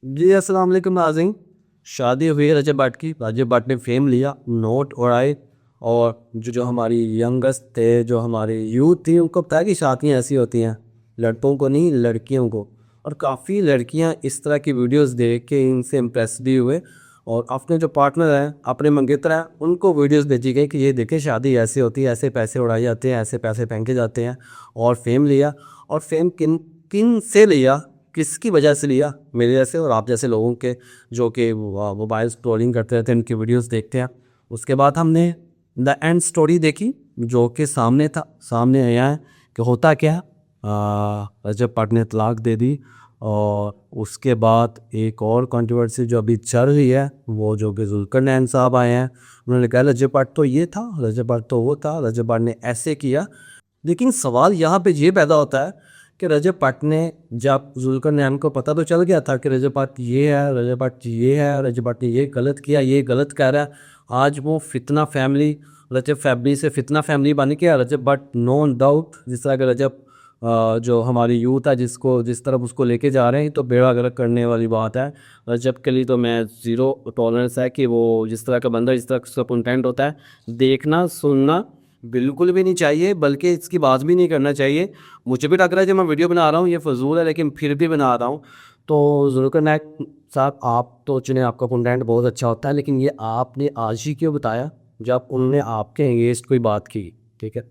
जी अस्सलाम वालेकुम नाज़रीन। शादी हुई है रजब भट्ट की। रजब भट्ट ने फेम लिया, नोट उड़ाए। और जो हमारी यंगस्ट थे, जो हमारे यूथ थी, उनको पता है कि शादियाँ ऐसी होती हैं, लड़कों को नहीं लड़कियों को। और काफ़ी लड़कियां इस तरह की वीडियोस देख के इनसे इम्प्रेस भी हुए और अपने जो पार्टनर हैं, अपने मंगेतर हैं, उनको वीडियोस भेजी गई कि ये देखें शादी ऐसे होती है, ऐसे पैसे उड़ाए जाते हैं, ऐसे पैसे फेंके जाते हैं। और फेम लिया। और फेम किन किन से लिया, किसकी वजह से लिया? मेरे जैसे और आप जैसे लोगों के, जो कि मोबाइल स्क्रॉलिंग करते रहते हैं, उनकी वीडियोस देखते हैं। उसके बाद हमने द एंड स्टोरी देखी, जो कि सामने था, सामने आया है कि होता क्या। रजब भट्ट ने तलाक दे दी। और उसके बाद एक और कंट्रोवर्सी जो अभी चल रही है, वो जो कि जुल्करनैन साहब आए हैं, उन्होंने कहा रजब भट्ट तो ये था, रजब भट्ट तो वो था, रजब भट्ट ने ऐसे किया। लेकिन सवाल यहाँ पे ये पैदा होता है कि रजब भट्ट ने, जब जुल्करनैन को पता तो चल गया था कि रजब भट्ट ये है, रजब भट्ट ये है, रजब भट्ट ने ये गलत किया, ये गलत कह रहा है। आज वो फितना फैमिली, रजब फैमिली से फितना फैमिली बन के रजब भट्ट नो डाउट, जिस तरह के रजब जो हमारी यूथ है, जिसको जिस तरफ उसको लेके जा रहे हैं, तो बेड़ा गर्क करने वाली बात है। रजब के लिए तो मैं ज़ीरो टॉलरेंस है कि वो जिस तरह का बंदा, जिस तरह का कंटेंट होता है, देखना सुनना बिल्कुल भी नहीं चाहिए, बल्कि इसकी बात भी नहीं करना चाहिए। मुझे भी लग रहा है जब मैं वीडियो बना रहा हूँ ये फजूल है, लेकिन फिर भी बना रहा हूँ। तो जुल्कर नायक साहब, आप तो चुने, आपका कंटेंट बहुत अच्छा होता है, लेकिन ये आपने आज ही क्यों बताया जब उन्होंने आपके अगेंस्ट कोई बात की? ठीक है,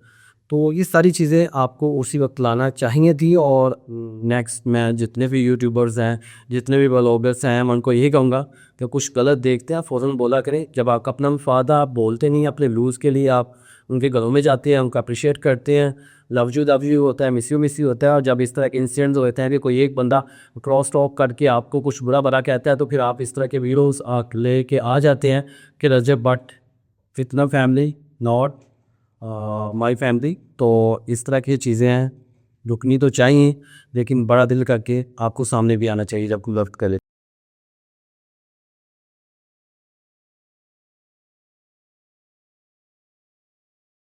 तो ये सारी चीज़ें आपको उसी वक्त लाना चाहिए थी। और नेक्स्ट मैं जितने भी यूट्यूबर्स हैं, जितने भी ब्लॉगर्स हैं, मैं उनको यही कहूँगा कि कुछ गलत देखते हैं फ़ौरन बोला करें। जब आपका अपना मफाद, आप बोलते नहीं, अपने व्यूज़ के लिए आप उनके घरों में जाते हैं, उनका अप्रिशिएट करते हैं, लव यू होता है, मिस यू होता है। और जब इस तरह के इंसिडेंट्स होते हैं कि कोई एक बंदा क्रॉस टॉक करके आपको कुछ बुरा भला कहता है, तो फिर आप इस तरह के वीडियोस लेके आ जाते हैं कि रजब भट्ट फितना फैमिली नॉट माय फैमिली। तो इस तरह की चीज़ें हैं, रुकनी तो चाहिए, लेकिन बड़ा दिल करके आपको सामने भी आना चाहिए जब कोई वक्त करे।